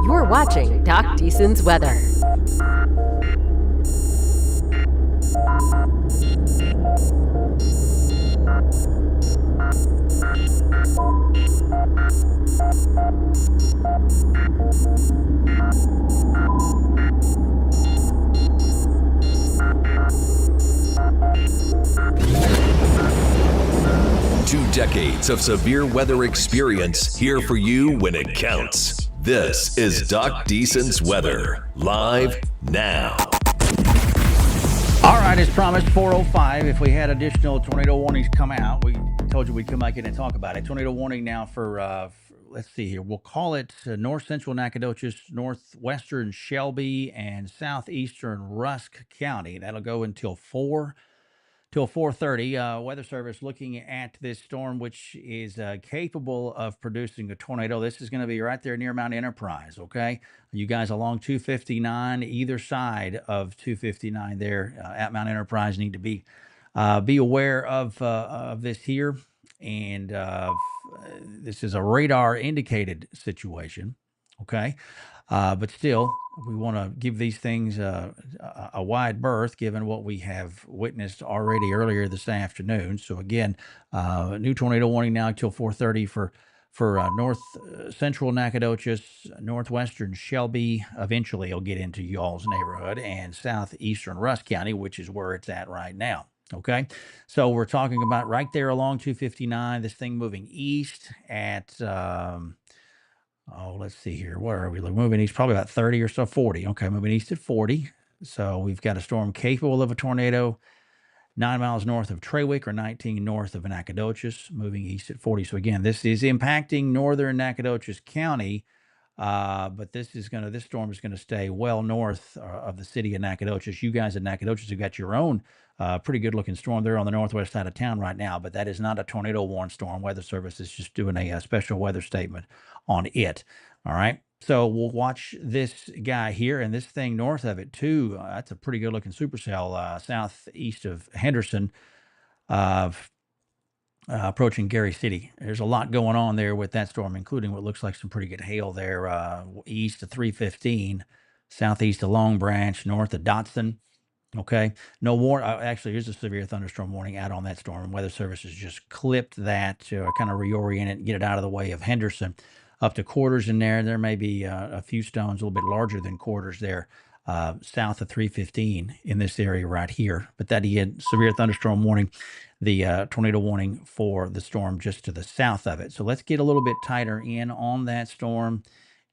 You're watching Doc Deason's Weather. 2 decades of severe weather experience here for you when it counts. This is Doc Deason's Weather, live now. All right, as promised, 4:05. If we had additional tornado warnings come out, we told you we'd come back in and talk about it. Tornado warning now for let's see here. We'll call it north central Nacogdoches, northwestern Shelby, and southeastern Rusk County. That'll go until 4:30. Weather Service looking at this storm, which is capable of producing a tornado. This is going to be right there near Mount Enterprise, okay? You guys along 259, either side of 259 there at Mount Enterprise need to be aware of this here. And this is a radar indicated situation, okay? But still, we want to give these things a wide berth, given what we have witnessed already earlier this afternoon. So again, new tornado warning now until 4:30 for north central Nacogdoches, northwestern Shelby. Eventually, it'll get into y'all's neighborhood, and southeastern Rusk County, which is where it's at right now. Okay, so we're talking about right there along 259. This thing moving east at. Let's see here. Where are we moving east? Probably about 30 or so, 40. Okay, moving east at 40. So we've got a storm capable of a tornado 9 miles north of Trawick or 19 north of Nacogdoches, moving east at 40. So again, this is impacting northern Nacogdoches County, but this storm is gonna stay well north of the city of Nacogdoches. You guys at Nacogdoches have got your own pretty good looking storm there on the northwest side of town right now, but that is not a tornado warned storm. Weather Service is just doing a special weather statement on it. All right. So we'll watch this guy here and this thing north of it too. That's a pretty good looking supercell southeast of Henderson, approaching Gary City. There's a lot going on there with that storm, including what looks like some pretty good hail there east of 315, southeast of Long Branch, north of Dotson. Okay. No warning. Actually, here's a severe thunderstorm warning out on that storm. Weather Service has just clipped that to kind of reorient it and get it out of the way of Henderson. Up to Quarters in there. There may be a few stones a little bit larger than Quarters there, south of 315 in this area right here. But that again, severe thunderstorm warning, the tornado warning for the storm just to the south of it. So let's get a little bit tighter in on that storm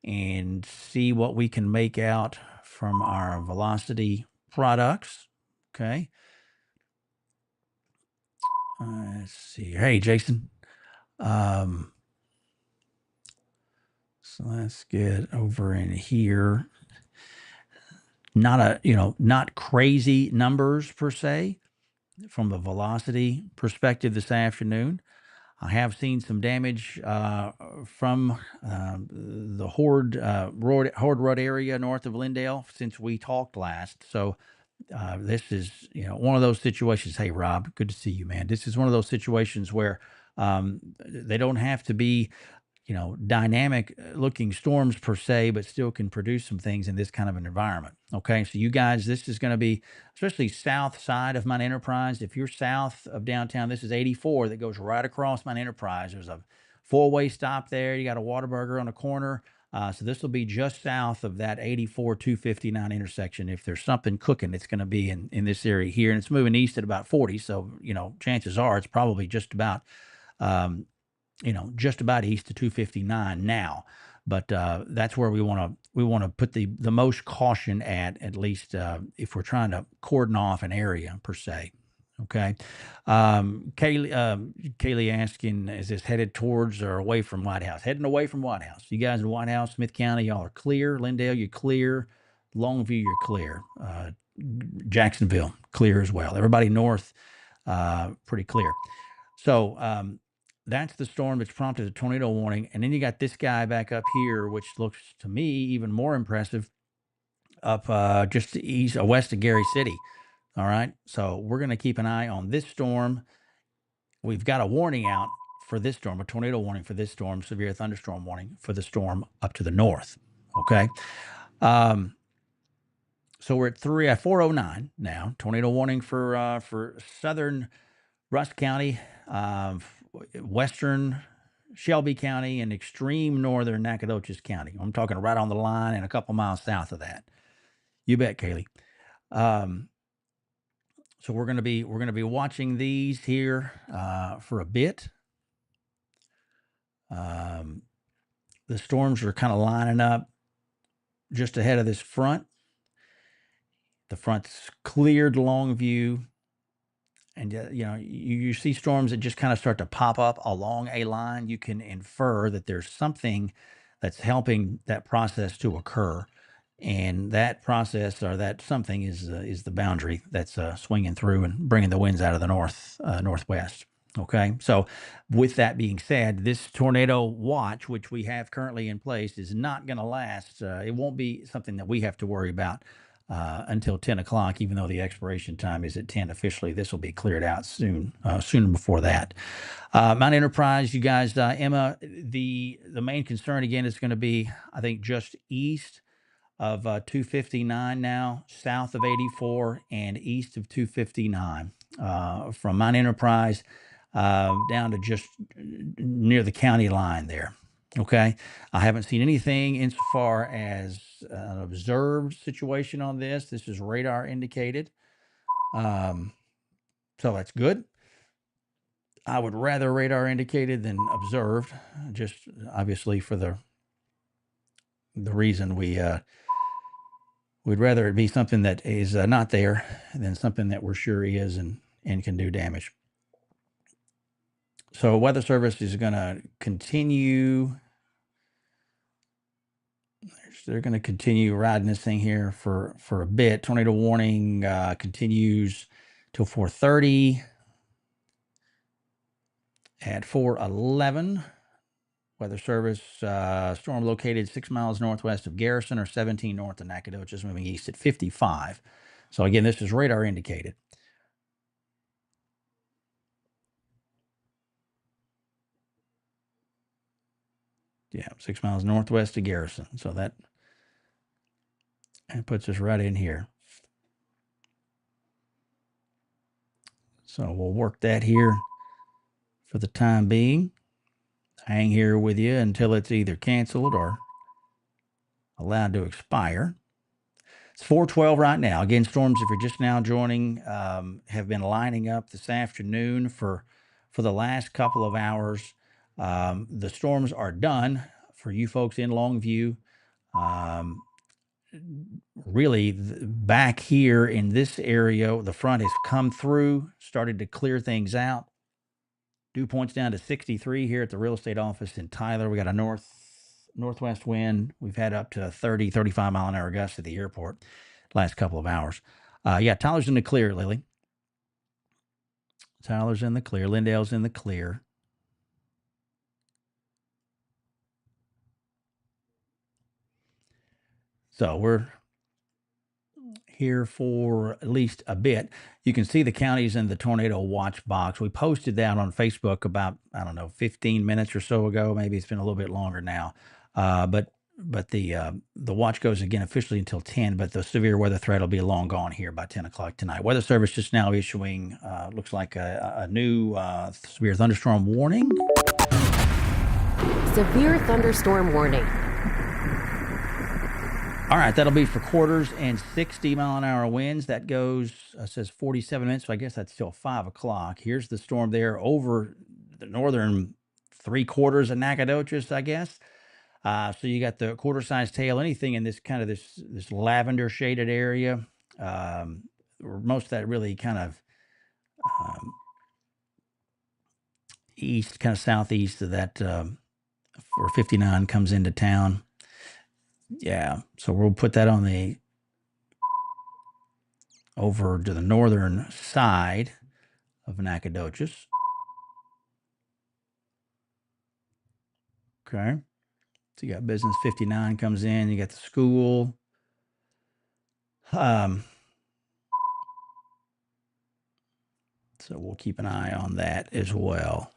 and see what we can make out from our velocity products. Okay. Let's see. Hey, Jason. So let's get over in here. Not crazy numbers per se from the velocity perspective this afternoon. I have seen some damage from the Horde Road area north of Lindale since we talked last. So this is one of those situations. Hey, Rob, good to see you, man. This is one of those situations where they don't have to be dynamic looking storms per se, but still can produce some things in this kind of an environment. Okay. So you guys, this is going to be especially south side of Mount Enterprise. If you're south of downtown, this is 84 that goes right across Mount Enterprise. There's a 4-way stop there. You got a Whataburger on the corner. So this will be just south of that 84 259 intersection. If there's something cooking, it's going to be in this area here, and it's moving east at about 40. So, chances are it's probably just about, just about east of 259 now, but that's where we want to put the most caution at least if we're trying to cordon off an area per se. Okay. Kaylee asking, is this headed towards or away from White House? Heading away from White House. You guys in White House, Smith County, y'all are clear. Lindale, you're clear. Longview, you're clear. Jacksonville, clear as well. Everybody north, pretty clear. So, that's the storm that's prompted a tornado warning. And then you got this guy back up here, which looks to me even more impressive, up just west of Gary City. All right. So we're going to keep an eye on this storm. We've got a warning out for this storm, a tornado warning for this storm, severe thunderstorm warning for the storm up to the north. Okay. Um, so we're at 4:09 now. Tornado warning for southern Rusk County, western Shelby County, and extreme northern Nacogdoches County. I'm talking right on the line and a couple miles south of that. You bet, Kaylee. Um, so we're gonna be watching these here for a bit. Um, the storms are kind of lining up just ahead of this front. The front's cleared Longview, and you see storms that just kind of start to pop up along a line. You can infer that there's something that's helping that process to occur, and that process or that something is the boundary that's swinging through and bringing the winds out of the northwest. Okay, so with that being said, this tornado watch, which we have currently in place, is not going to last. It won't be something that we have to worry about until 10 o'clock, even though the expiration time is at 10 officially. This will be cleared out soon, soon before that. Mount Enterprise, you guys, Emma, the main concern again is going to be, I think, just east of 259 now, south of 84, and east of 259 from Mount Enterprise down to just near the county line there. Okay. I haven't seen anything insofar as an observed situation on this. This is radar indicated. So that's good. I would rather radar indicated than observed, just obviously for the reason we'd rather it be something that is not there than something that we're sure is and can do damage. So Weather Service is going to continue. They're going to continue riding this thing here for a bit. Tornado warning continues till 4:30. At 4:11, Weather Service storm located 6 miles northwest of Garrison or 17 north of Nacogdoches, moving east at 55. So again, this is radar indicated. Yeah, 6 miles northwest of Garrison. So that puts us right in here. So we'll work that here for the time being. Hang here with you until it's either canceled or allowed to expire. It's 4:12 right now. Again, storms, if you're just now joining, have been lining up this afternoon for the last couple of hours. The storms are done for you folks in Longview. Really, back here in this area, the front has come through, started to clear things out. Dew points down to 63 here at the real estate office in Tyler. We got a northwest wind. We've had up to 30, 35 mile an hour gusts at the airport last couple of hours. Yeah, Tyler's in the clear, Lily. Tyler's in the clear. Lindale's in the clear. So we're here for at least a bit. You can see the counties in the tornado watch box. We posted that on Facebook about, 15 minutes or so ago. Maybe it's been a little bit longer now. But the watch goes again officially until 10, but the severe weather threat will be long gone here by 10 o'clock tonight. Weather Service just now issuing, looks like a new severe thunderstorm warning. Severe thunderstorm warning. All right, that'll be for quarters and 60 mile an hour winds. That goes, says 47 minutes, so I guess that's still 5 o'clock. Here's the storm there over the northern 3/4 of Nacogdoches, I guess. So you got the quarter-sized tail, anything in this kind of this lavender shaded area. Most of that really kind of east, kind of southeast of that, where 59 comes into town. Yeah, so we'll put that on the over to the northern side of Nacogdoches. Okay. So you got business 59 comes in, you got the school. So we'll keep an eye on that as well.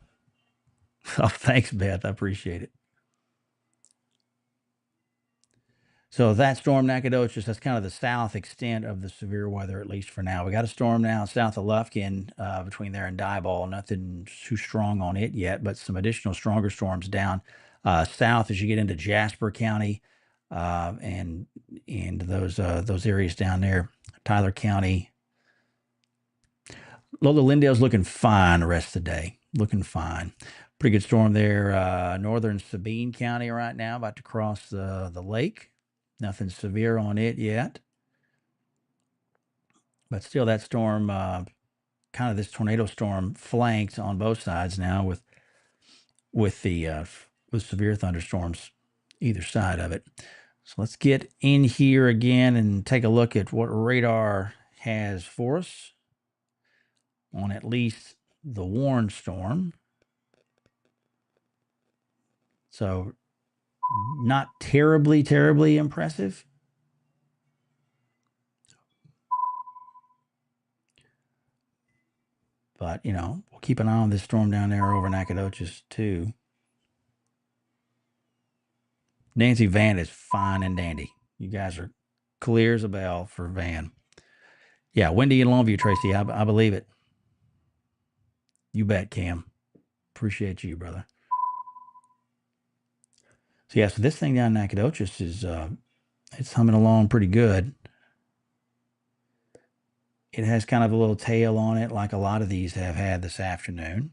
Oh, thanks, Beth. I appreciate it. So that storm, Nacogdoches, that's kind of the south extent of the severe weather, at least for now. We got a storm now south of Lufkin, between there and Diboll. Nothing too strong on it yet, but some additional stronger storms down south as you get into Jasper County, and those areas down there, Tyler County. Lola Lindale's looking fine the rest of the day. Looking fine. Pretty good storm there, northern Sabine County right now, about to cross the lake. Nothing severe on it yet. But still, that storm, kind of this tornado storm, flanked on both sides now with severe thunderstorms either side of it. So let's get in here again and take a look at what radar has for us on at least the warned storm. So not terribly impressive. But, we'll keep an eye on this storm down there over Nacogdoches, too. Nancy Van is fine and dandy. You guys are clear as a bell for Van. Yeah, windy in Longview, Tracy. I believe it. You bet, Cam. Appreciate you, brother. So, so this thing down in Nacogdoches is, it's humming along pretty good. It has kind of a little tail on it, like a lot of these have had this afternoon.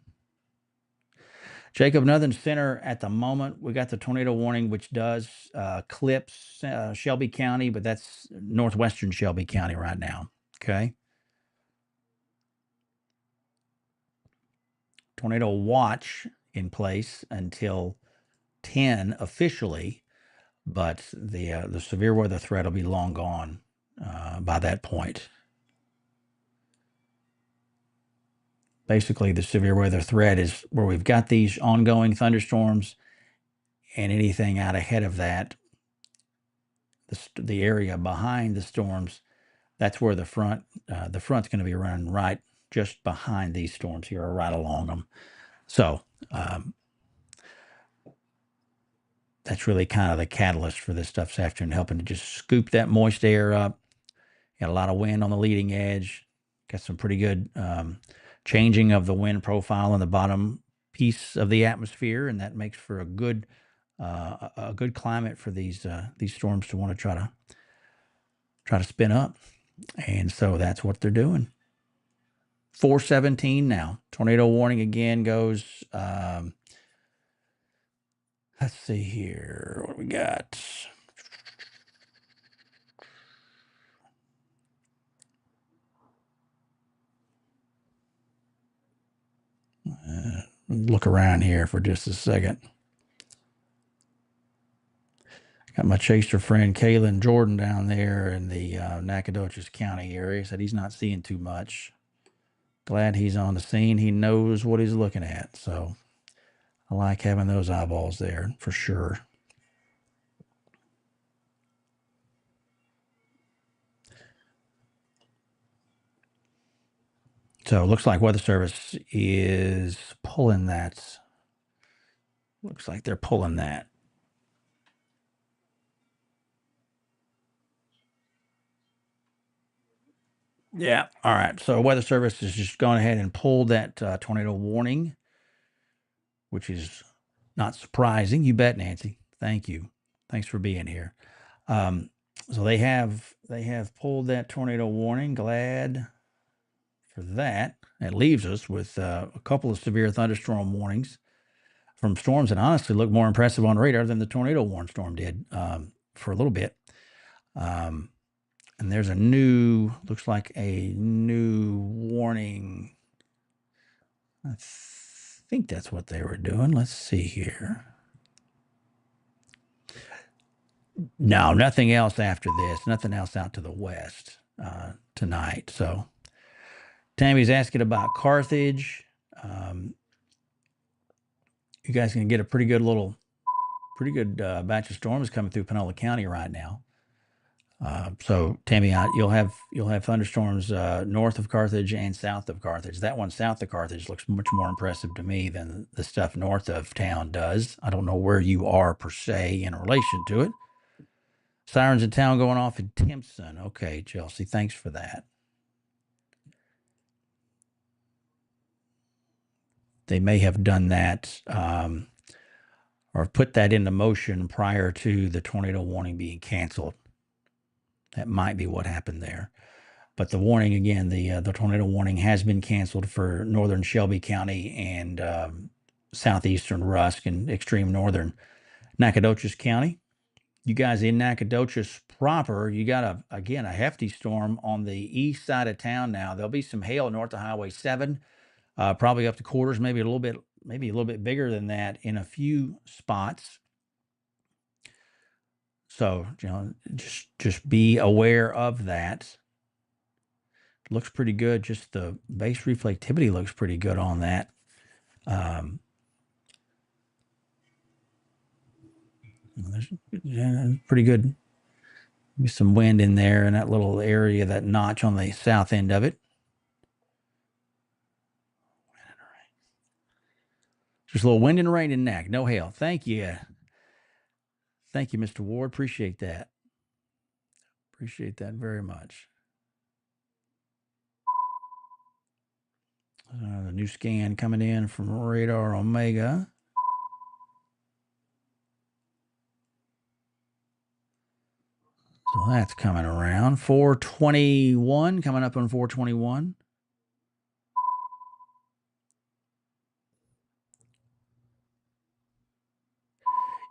Jacob, nothing center at the moment. We got the tornado warning, which does clips Shelby County, but that's northwestern Shelby County right now. Okay. Tornado watch in place until 10 officially, but the severe weather threat will be long gone by that point. Basically, the severe weather threat is where we've got these ongoing thunderstorms, and anything out ahead of that, the area behind the storms, that's where the front's going to be running right just behind these storms here, or right along them. So that's really kind of the catalyst for this stuff this afternoon, helping to just scoop that moist air up. Got a lot of wind on the leading edge. Got some pretty good changing of the wind profile in the bottom piece of the atmosphere, and that makes for a good climate for these storms to want to try to spin up. And so that's what they're doing. 4:17 now. Tornado warning again goes. Let's see here. What do we got? Look around here for just a second. Got my chaser friend Kaylin Jordan down there in the Nacogdoches County area. Said he's not seeing too much. Glad he's on the scene. He knows what he's looking at. So I like having those eyeballs there for sure. So it looks like Weather Service is pulling that. Looks like they're pulling that. Yeah. All right. So Weather Service is just going ahead and pulled that tornado warning, which is not surprising. You bet, Nancy. Thank you. Thanks for being here. So they have pulled that tornado warning. Glad for that. That leaves us with a couple of severe thunderstorm warnings from storms that honestly look more impressive on radar than the tornado warning storm did for a little bit. And there's looks like a new warning. I think that's what they were doing. Let's see here. No, nothing else after this. Nothing else out to the west tonight. So Tammy's asking about Carthage. You guys can get a pretty good batch of storms coming through Panola County right now. So Tammy, you'll have thunderstorms north of Carthage and south of Carthage. That one south of Carthage looks much more impressive to me than the stuff north of town does. I don't know where you are per se in relation to it. Sirens in town going off in Timpson. Okay, Chelsea, thanks for that. They may have done that or put that into motion prior to the tornado warning being canceled. That might be what happened there. But the warning, again, the tornado warning has been canceled for northern Shelby County and southeastern Rusk and extreme northern Nacogdoches County. You guys in Nacogdoches proper, you got a hefty storm on the east side of town now. There'll be some hail north of Highway 7, probably up to quarters, maybe a little bit bigger than that in a few spots. So, just be aware of that. Looks pretty good. Just the base reflectivity looks pretty good on that. There's pretty good. Maybe some wind in there in that little area, that notch on the south end of it. Just a little wind and rain in Nac. No hail. Thank you. Thank you, Mr. Ward. Appreciate that. Appreciate that very much. The new scan coming in from Radar Omega. So that's coming around. 421, coming up on 421.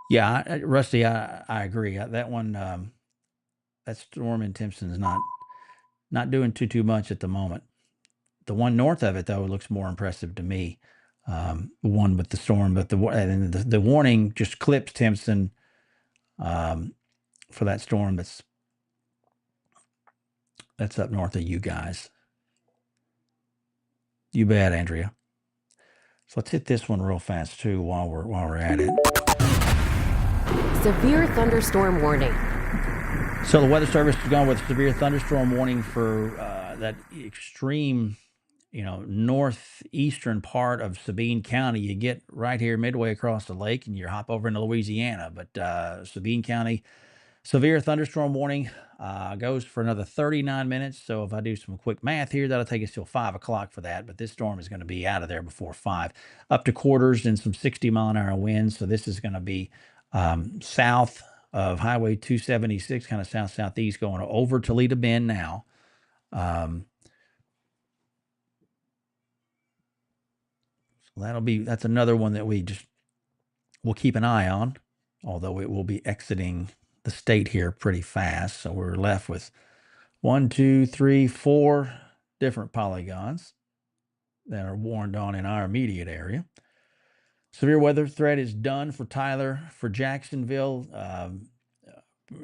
Yeah, Rusty, I agree. That one, that storm in Timpson is not doing too much at the moment. The one north of it, though, looks more impressive to me. The one with the storm, but the warning just clips Timpson for that storm that's up north of you guys. You bet, Andrea. So let's hit this one real fast too while we're at it. Severe thunderstorm warning. So the Weather Service is going with severe thunderstorm warning for that extreme, northeastern part of Sabine County. You get right here midway across the lake and you hop over into Louisiana. But Sabine County, severe thunderstorm warning goes for another 39 minutes. So if I do some quick math here, that'll take us till 5 o'clock for that. But this storm is going to be out of there before 5, up to quarters and some 60-mile-an-hour winds. So this is going to be south of Highway 276, kind of south-southeast, going over Toledo Bend now. So that's another one that we'll keep an eye on, although it will be exiting the state here pretty fast. So we're left with 1, 2, 3, 4 different polygons that are warned on in our immediate area. Severe weather threat is done for Tyler, for Jacksonville,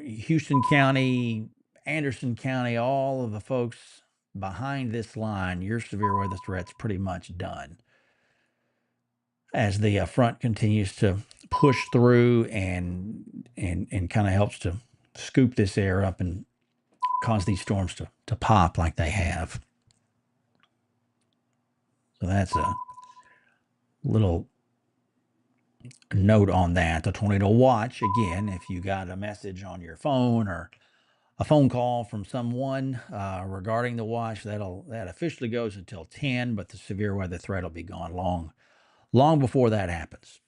Houston County, Anderson County, all of the folks behind this line. Your severe weather threat's pretty much done as the front continues to push through and kind of helps to scoop this air up and cause these storms to pop like they have. So that's a little note on that. The tornado watch, again, if you got a message on your phone or a phone call from someone regarding the watch, that officially goes until 10, but the severe weather threat will be gone long before that happens.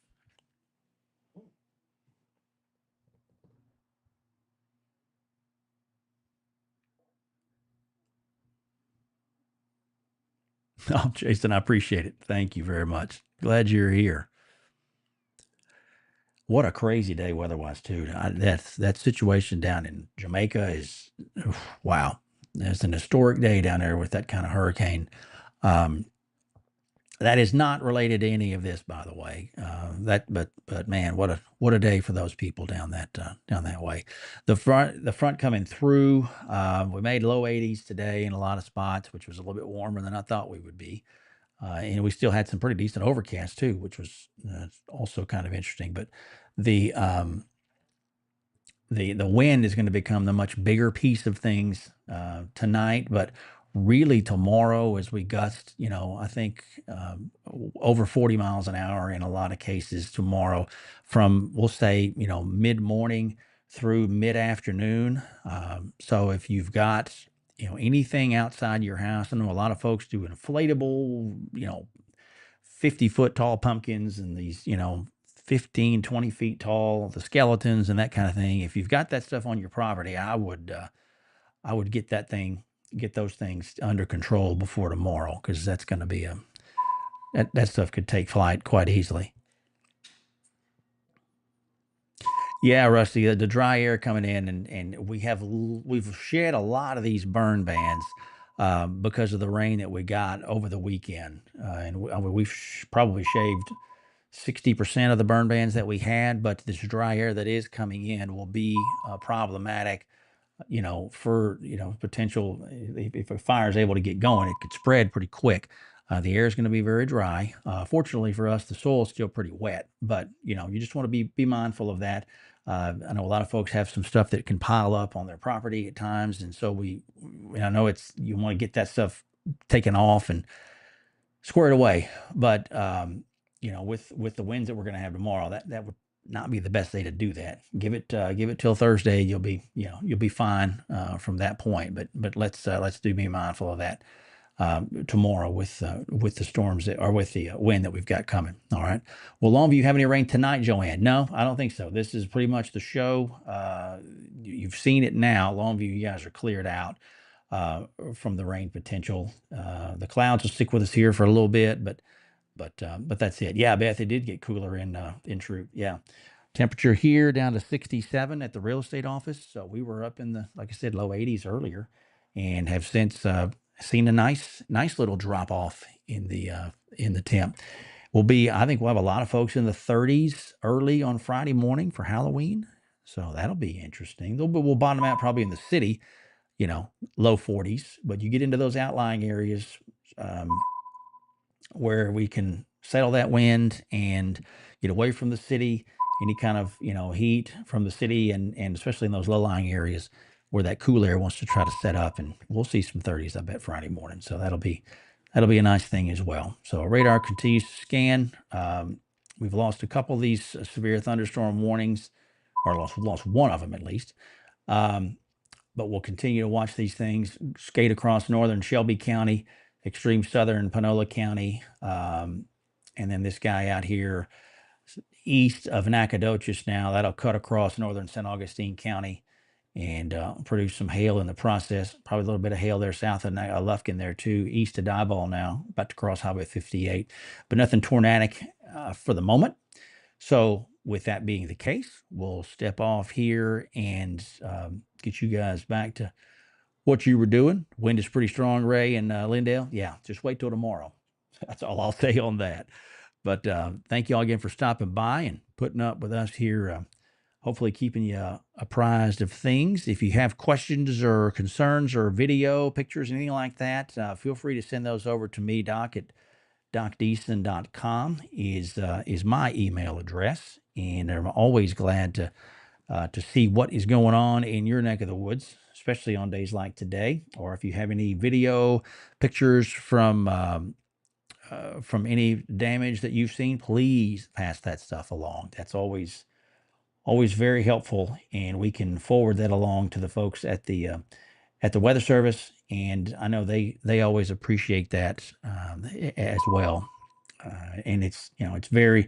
Oh, Jason, I appreciate it. Thank you very much. Glad you're here. What a crazy day weather-wise, too. That situation down in Jamaica is, wow. It's an historic day down there with that kind of hurricane. That is not related to any of this, by the way. But man, what a day for those people down that way. The front coming through. We made low 80s today in a lot of spots, which was a little bit warmer than I thought we would be. And we still had some pretty decent overcast too, which was also kind of interesting. But the wind is going to become the much bigger piece of things tonight, but really tomorrow as we gust, I think over 40 miles an hour in a lot of cases tomorrow from, we'll say, mid-morning through mid-afternoon. So if you've got, anything outside your house, I know a lot of folks do inflatable, 50-foot tall pumpkins and these, 15, 20 feet tall, the skeletons and that kind of thing. If you've got that stuff on your property, I would get those things under control before tomorrow, because that's going to be that stuff could take flight quite easily. Yeah, Rusty, the dry air coming in, and we've shed a lot of these burn bans because of the rain that we got over the weekend, and we've probably shaved 60% of the burn bans that we had. But this dry air that is coming in will be problematic, for, potential, if a fire is able to get going, it could spread pretty quick. The air is going to be very dry. Fortunately for us, the soil is still pretty wet, but you just want to be mindful of that. I know a lot of folks have some stuff that can pile up on their property at times, and so I know you want to get that stuff taken off and squared away. But with the winds that we're going to have tomorrow, that would not be the best day to do that. Give it till Thursday. You'll be fine from that point. But let's be mindful of that tomorrow with the storms or with the wind that we've got coming. All right. Will Longview have any rain tonight, Joanne? No, I don't think so. This is pretty much the show. You've seen it now. Longview, you guys are cleared out from the rain potential. The clouds will stick with us here for a little bit, but that's it. Yeah, Beth, it did get cooler in Troop. Yeah. Temperature here down to 67 at the real estate office. So we were up in the, like I said, low 80s earlier, and have since seen a nice little drop off in the temp. I think we'll have a lot of folks in the 30s early on Friday morning for Halloween. So that'll be interesting. We'll bottom out probably in the city, low 40s, but you get into those outlying areas, where we can settle that wind and get away from the city, any kind of, heat from the city, and especially in those low-lying areas where that cool air wants to try to set up. And we'll see some 30s, I bet, Friday morning. So that'll be a nice thing as well. So radar continues to scan. We've lost a couple of these severe thunderstorm warnings, or lost one of them at least. But we'll continue to watch these things skate across northern Shelby County, extreme southern Panola County, and then this guy out here east of Nacogdoches now, that'll cut across northern St. Augustine County and produce some hail in the process. Probably a little bit of hail there south of Lufkin there too, east of Diboll now, about to cross Highway 58, but nothing tornadic for the moment. So with that being the case, we'll step off here and get you guys back to what you were doing. Wind is pretty strong, Ray and Lindale. Yeah, just wait till tomorrow. That's all I'll say on that. But thank you all again for stopping by and putting up with us here. Hopefully keeping you apprised of things. If you have questions or concerns or video, pictures, anything like that, feel free to send those over to me. Doc at docdeason.com is my email address. And I'm always glad to see what is going on in your neck of the woods, especially on days like today. Or if you have any video, pictures from any damage that you've seen, please pass that stuff along. That's always very helpful, and we can forward that along to the folks at the Weather Service, and I know they always appreciate that as well, and it's very,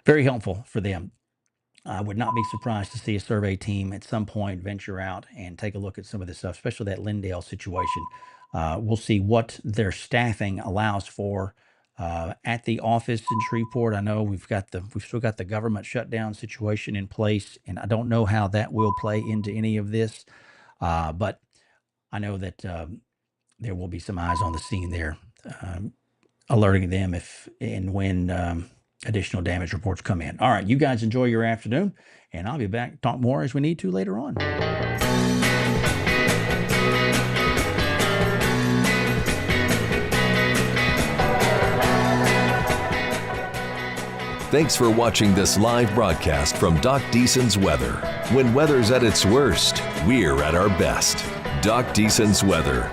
very helpful for them. I would not be surprised to see a survey team at some point venture out and take a look at some of this stuff, especially that Lindale situation. We'll see what their staffing allows for at the office in Shreveport. I know we've still got the government shutdown situation in place, and I don't know how that will play into any of this. But I know that there will be some eyes on the scene there, alerting them if and when additional damage reports come in. All right, you guys enjoy your afternoon, and I'll be back to talk more as we need to later on. Thanks for watching this live broadcast from Doc Deason's Weather. When weather's at its worst, we're at our best. Doc Deason's Weather.